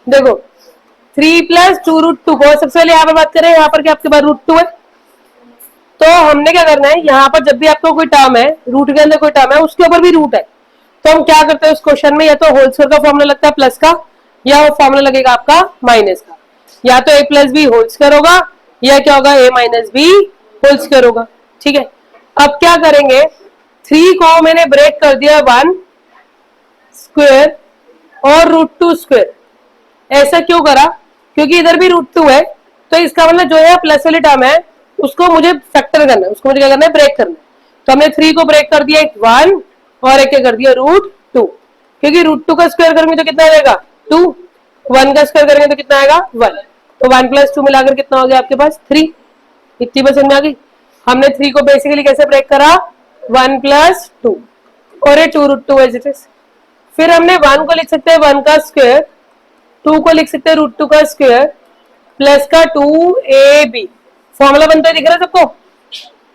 देखो 3 प्लस 2√2 को सबसे पहले यहाँ पर बात करें, यहाँ पर क्या आपके पास √2 है, तो हमने क्या करना है, यहाँ पर जब भी आपको कोई टर्म है, रूट के अंदर कोई टर्म है, उसके ऊपर भी रूट है, तो हम क्या करते हैं उस क्वेश्चन में, या तो होल स्क्वायर का फॉर्मूला लगता है प्लस का, या वो फॉर्मूला लगेगा आपका माइनस का, या तो a plus B whole square होगा, या क्या होगा a minus B whole square होगा। ठीक है, अब क्या करेंगे, 3 को मैंने ब्रेक कर दिया 1 स्क्वायर और √2 स्क्वायर। ऐसा क्यों करा, क्योंकि इधर भी √2 है, तो इसका मतलब जो है प्लस वाली टर्म है उसको मुझे फैक्टर करना है, उसको मुझे क्या करना है, ब्रेक करना है। तो हमने 3 को ब्रेक कर दिया 1 और एक क्या कर दिया √2, क्योंकि √2 का स्क्वायर करेंगे तो कितना आएगा 2, 1 का स्क्वायर करेंगे तो कितना आएगा 1, तो 1 प्लस 2 मिलाकर कितना हो गया आपके पास 3। इतनी बात समझ में आ गई। हमने 3 को बेसिकली कैसे ब्रेक करा, 1 प्लस 2 और ये 2√2 एज इट इज। फिर हमने 1 को लिख सकते हैं 1 का स्क्वायर, 2 को लिख सकते हैं √2 का स्क्वायर प्लस का 2ab। फॉर्मूला बनता है दिख रहा है सबको,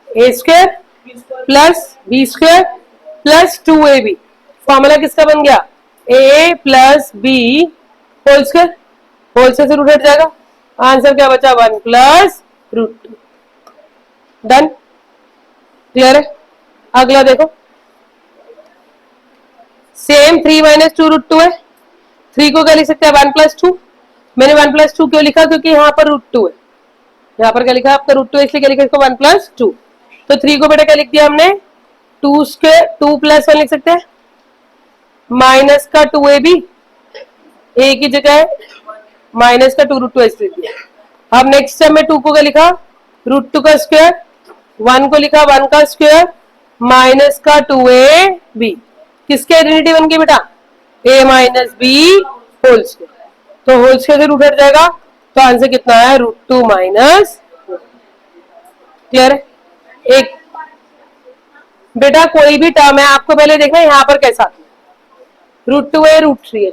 a square plus b square plus 2ab। Formula किसका बन गया, a plus b whole square, whole square से रूट हट जाएगा, आंसर क्या बचा 1 प्लस √2। डन, क्लियर है। अगला देखो, सेम 3 माइनस 2√2 है, 3 को क्या लिख सकते हैं 1 प्लस 2। मैंने 1 प्लस 2 क्यों लिखा, क्योंकि यहाँ पर √2 है, यहाँ पर क्या लिखा आपका √2, इसलिए क्या लिखा इसको 1 प्लस 2। तो 3 को बेटा क्या लिख दिया हमने 2 स्क्वायर, 2 प्लस 1 लिख सकते हैं, माइनस का 2ab, a की जगह माइनस का 2√2 ऐसे लिख दिया। अब नेक्स्ट स्टेप में 2 को क्या लिखा √2 का स्क्वायर, 1 को लिखा 1 का स्क्वायर माइनस का 2ab। किसकी आइडेंटिटी बन गई बेटा, a minus B whole square, तो होल स्क्वायर से रूट हट जाएगा, तो आंसर कितना है √2 माइनस। क्लियर है। एक बेटा कोई भी टर्म है आपको पहले देखना है यहाँ पर कैसा आता है, √2 है √3 है,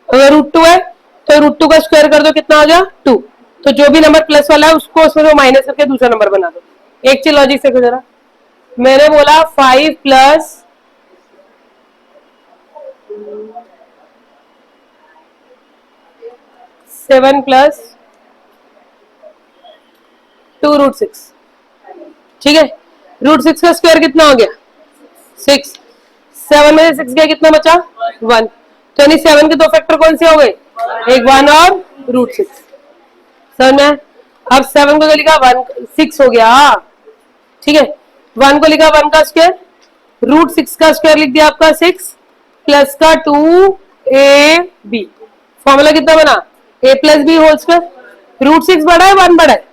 अगर √2 है तो √2 का स्क्वायर कर दो, कितना आ गया 2, तो जो भी नंबर प्लस वाला है उसको उसमें माइनस करके दूसरा नंबर बना दो। एक चीज लॉजिक से जरा, मैंने बोला 5 प्लस 7 प्लस 2√6, ठीक है, √6 का स्क्वायर कितना हो गया 6, 7 में से 6 गया कितना बचा 1, तो यानी 7 के दो फैक्टर कौन से हो गए, एक 1 और √6। समझ में, अब 7 को लिखा 1 6 हो गया, ठीक है, 1 को लिखा 1 का स्क्वायर, √6 का स्क्वायर लिख दिया आपका 6 प्लस का 2ab। फॉर्मूला कितना बना, a plus B whole square, √6 बड़ा है 1 बड़ा है,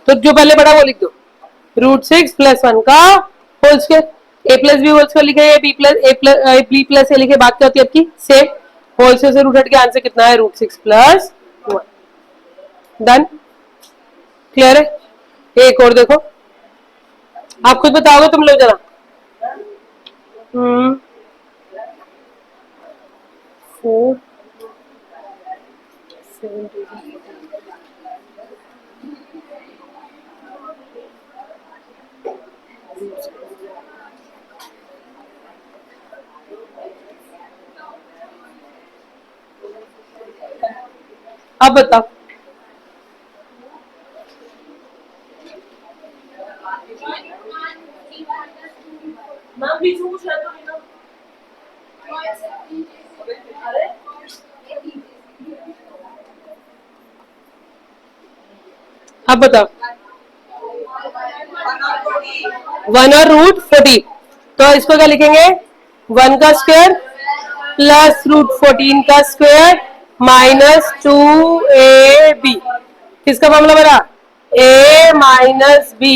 तो जो पहले बड़ा वो लिख दो, √6 प्लस 1 का whole square, a plus B whole square लिखे, b प्लस a लिखे, बात क्या होती है आपकी सेम, होल स्क्वायर से रूट हट के आंसर कितना है √6 प्लस 1। डन, क्लियर है। एक और देखो, आप खुद बताओगे तुम लोग जरा, 4 7 अब बताओ, अब बताओ 1 और √14, तो इसको क्या लिखेंगे 1 का स्क्वायर प्लस √14 का स्क्वायर माइनस 2ab। किसका फॉर्मूला बना, a minus B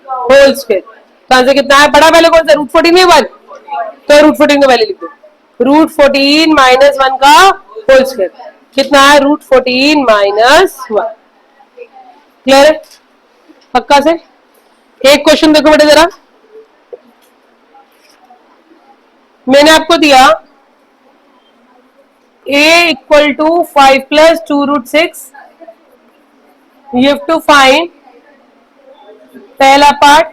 whole square, तो आंसर कितना है, बड़ा पहले कौन सा √14 में 1, तो √14 को पहले लिख दो, √14 माइनस 1 का होल स्क्वायर कितना है √14 माइनस 1। क्लियर है पक्का से। एक क्वेश्चन देखो बेटे जरा, मैंने आपको दिया a equal to 5 plus 2√6, you have to find पहला पार्ट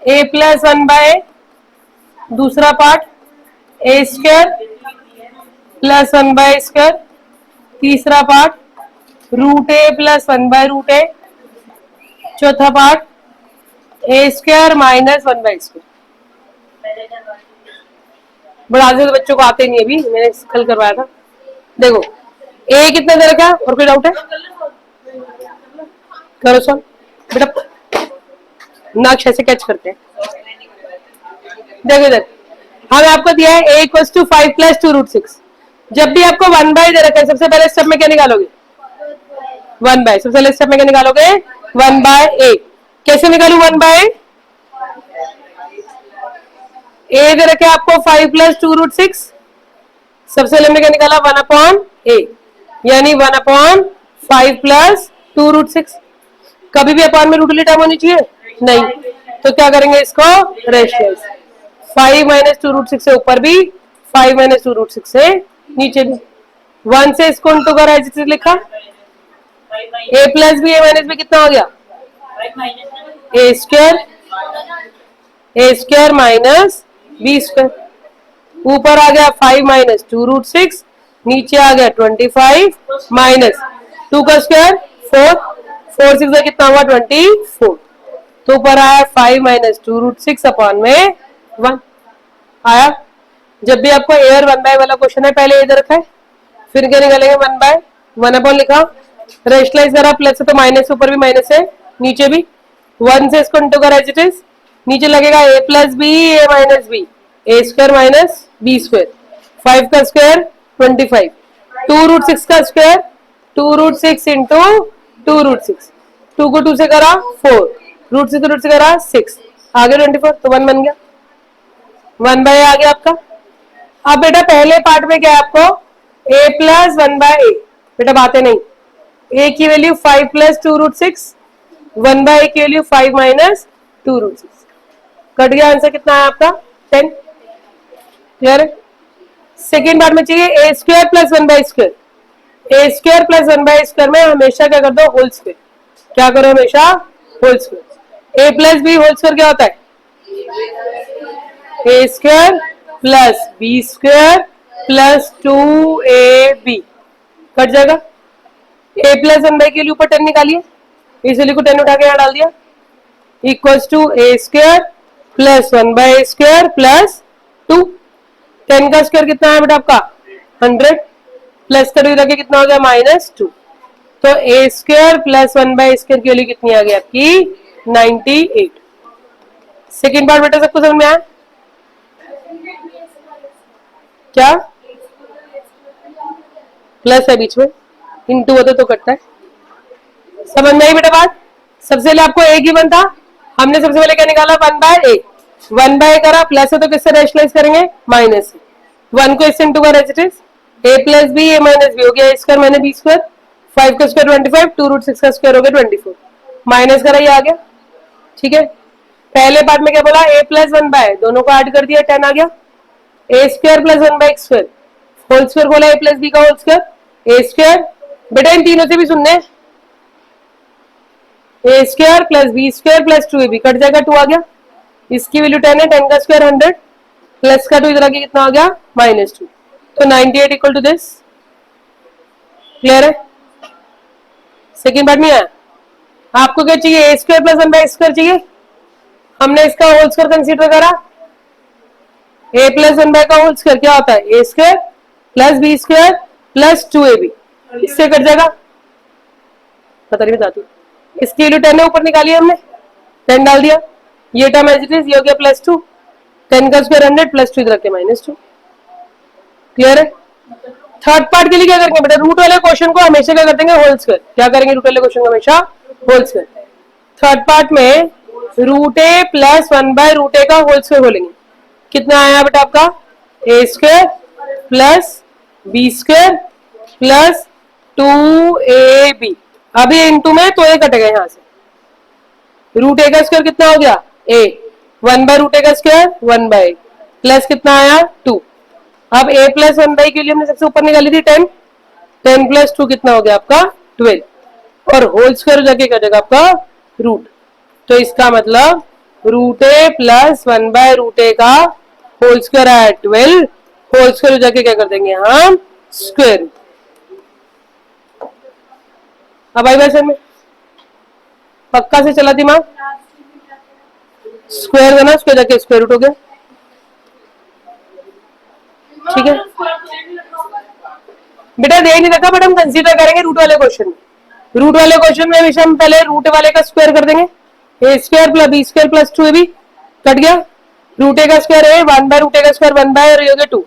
a प्लस 1 बाय, दूसरा पार्ट a स्क्वायर प्लस 1/स्क्वायर, तीसरा part root A plus 1/√a, चौथा पार्ट ए स्क्वायर माइनस 1/स्क्वायर। बड़ा आगे तो बच्चों को आते नहीं, अभी मैंने कल करवाया था। देखो ए कितना दे रखा है, और कोई डाउट है? करो सॉल्व बेटा, नक्श ऐसे कैच करते हैं। देखो इधर हमें आपको दिया है a इक्वल टू 5 प्लस 2√6। जब भी आपको 1/, दे रखा है, सबसे पहले स्टेप में क्या निकालोगे? 1/। सबसे पहले स्टेप में क्या निकालोगे? 1/a। कैसे निकालू 1/a? a दे रखे आपको 5 प्लस 2√6। सबसे पहले हमने क्या निकाला? 1/a, यानी 1/5 प्लस 2√6। कभी भी अपॉन में रूट टर्म होनी चाहिए? नहीं। तो क्या करेंगे इसको? रेशनलाइज। 5 माइनस 2√6 से ऊपर भी, 5 माइनस 2√6 से नीचे भी। 1 से इसको इंटू करा है, जिसे लिखा a plus B, a minus B कितना हो गया? a square minus B square. ऊपर आ गया 5 माइनस 2√6, नीचे आ गया 25 माइनस 2 का स्क्वायर 4, 4 6 कितना हुआ? 24। तो ऊपर आया 5 माइनस 2√6 अपॉन में 1 आया। जब भी आपको ए और 1/, वाला क्वेश्चन है, पहले इधर रखा है, फिर क्या निकालेंगे? 1/, 1 अपॉन लिखा, रेशनलाइज करा, प्लस है तो माइनस, ऊपर भी माइनस है, नीचे भी। 1 से इसको इंटू करा, एज इट इज। नीचे लगेगा a plus B, a minus B, a square minus B square. 5 का स्क्वायर 25, 2√6 का स्क्वायर 2√6 इंटू 2√6। 2 को 2 से करा 4, √6 से करा 6, आगे 24, तो 1 बन गया। 1/a आ गया आपका। अब बेटा पहले पार्ट में क्या है आपको? a plus 1/a। बेटा बातें नहीं, a की वैल्यू 5 प्लस 2√6, 1/a की वैल्यू 5 माइनस 2√6। कट गया, आंसर कितना है आपका? 10। क्लियर है? सेकेंड पार्ट में चाहिए a स्क्वायर प्लस 1/स्क्वायर। a स्क्वायर प्लस 1/स्क्वायर में हमेशा क्या कर दो? Whole square. क्या करो? हमेशा whole square. a plus B whole square क्या होता है? a square plus B square plus 2ab। Cut जाएगा। a प्लस 1/, के लिए ऊपर 10 निकालिए, इस वैल्यू को 10 उठा के यहाँ डाल दिया, equals two a square plus 1/स्क्वायर प्लस 2। 10 का स्क्वायर कितना है बेटा आपका? 100, प्लस कर रखे कितना हो गया? -2। तो a स्क्वायर प्लस 1/स्क्वायर की वैल्यू कितनी आ गई आपकी? 98। सेकेंड पार्ट बेटा सबको समझ में आया क्या? प्लस है बीच में, इंटू होता तो कटता है। समझ में आई बेटा बात? सबसे पहले आपको a गिवन था, हमने सबसे पहले क्या निकाला? 1/a। 1/a करा, प्लस है तो किससे रेशनलाइज करेंगे? माइनस से। 1 को इससे इंटू करा, as it is. a plus B, a minus B हो गया a square minus B square. 5 का स्क्वायर 25, 2√6 का स्क्वायर हो गया 24, माइनस करा, ये आ गया। ठीक है, पहले पार्ट में क्या बोला? a प्लस 1/, दोनों को ऐड कर दिया, 10 आ गया। a स्क्वायर प्लस 1/स्क्वायर, होल स्क्वायर बोला a प्लस बी का होल स्क्वायर, a स्क्वायर। बेटा इन तीनों से भी सुनने, a square plus B square plus 2ab, cut जाएगा, 2 आ गया। इसकी वैल्यू 10 है, 10 का स्क्वायर 100, प्लस का 2 इधर आके कितना आ गया? -2। तो 98 इक्वल टू दिस। क्लियर है? सेकेंड पार्ट नहीं आया आपको? क्या चाहिए? a स्क्वायर प्लस 1/स्क्वायर चाहिए। हमने इसका होल स्क्वायर कंसीडर करा, a प्लस 1/, का होल स्क्वायर क्या होता है? a square plus B square plus 2ab। इससे कट जाएगा, पता नहीं बताती। इसकी वैल्यू 10 है, ऊपर निकाली हमने, 10 डाल दिया, ये टर्म एज इट इज, ये हो गया +2। 10 का स्क्वायर 100, प्लस 2 इधर रखे -2। क्लियर है? थर्ड पार्ट के लिए क्या करेंगे बेटा? रूट वाले क्वेश्चन को हमेशा क्या कर देंगे? Whole square. क्या करेंगे? रूट वाले क्वेश्चन को हमेशा होल स्क्वायर। थर्ड पार्ट में √a प्लस 1/√a का होल स्क्वायर बोलेंगे। कितना आया बेटा आपका? a square plus B square plus 2ab। अभी इंटू में तो ये कटेगा यहाँ से। √a का स्क्वायर कितना हो गया? a। 1/√a का स्क्वायर 1/, प्लस कितना आया? 2। अब a प्लस 1/, के लिए हमने सबसे ऊपर निकाली थी 10, 10 प्लस 2 कितना हो गया आपका? 12, और होल स्क्वायर जाके कटेगा आपका रूट। तो इसका मतलब √a प्लस 1/√a का होल स्क्वायर आया 12, होल स्क्वायर जाके क्या कर देंगे हम? स्क्वायर। अब आई क्वेश्चन में पक्का से चला दिमाग, स्क्वायर करना, उसके जाके स्क्वायर रूट हो गया। ठीक है बेटा, दे नहीं रखा बट हम कंसीडर करेंगे रूट वाले क्वेश्चन में। रूट वाले क्वेश्चन में हमेशा हम पहले रूट वाले का स्क्वायर कर देंगे। A square plus B square plus 2 ab cut गया। रूट ए का स्क्वायर है 1 बाय रूट ए का स्क्वायर 1 बाय और ये हो गया 2।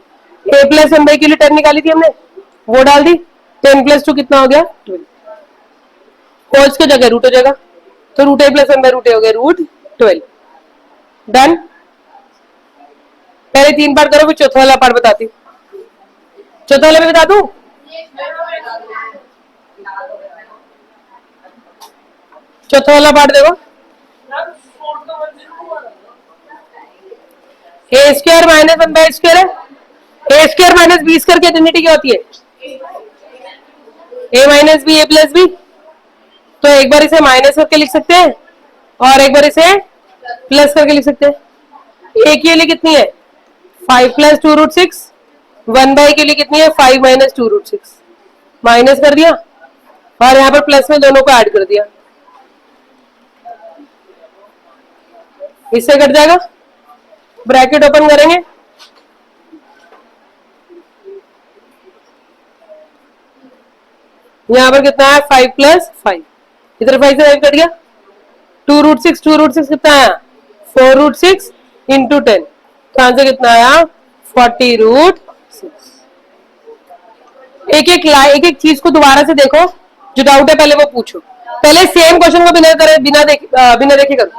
ए प्लस 1 बाई के लिए 10 निकाली थी हमने, वो डाल दी। 10 प्लस 2 कितना हो गया 12। कोस की जगह रूट हो जाएगा, तो root A plus 1 by root A हो गया रूट 12। डन। पहले 3 पार्ट करो, फिर चौथा वाला पार्ट बताती हूँ। चौथा वाला भी बता दूं? चौथा वाला पार्ट देखो, ए स्क्वायर माइनस 1 बाय स्क्वायर है। ए स्क्वायर माइनस बी स्क्वायर की आइडेंटिटी क्या होती है? ए माइनस बी ए प्लस बी। तो एक बार इसे माइनस करके लिख सकते हैं और एक बार इसे प्लस करके लिख सकते हैं। ए के लिए कितनी है 5 प्लस 2 रूट 6। 1 बाई के लिए कितनी है 5 माइनस 2 रूट 6। माइनस कर दिया और यहाँ पर प्लस में दोनों को ऐड कर दिया, इससे कट जाएगा। ब्रैकेट ओपन करेंगे, यहाँ पर कितना है 5 प्लस 5, इधर 5 से 5 कट गया। 2 रूट 6 कितना आया 4 रूट 6 इंटू 10, तो आंसर कितना आया 40 रूट 6। एक एक चीज को दोबारा से देखो, जो डाउट है पहले वो पूछो। पहले सेम क्वेश्चन को बिना देखे करो।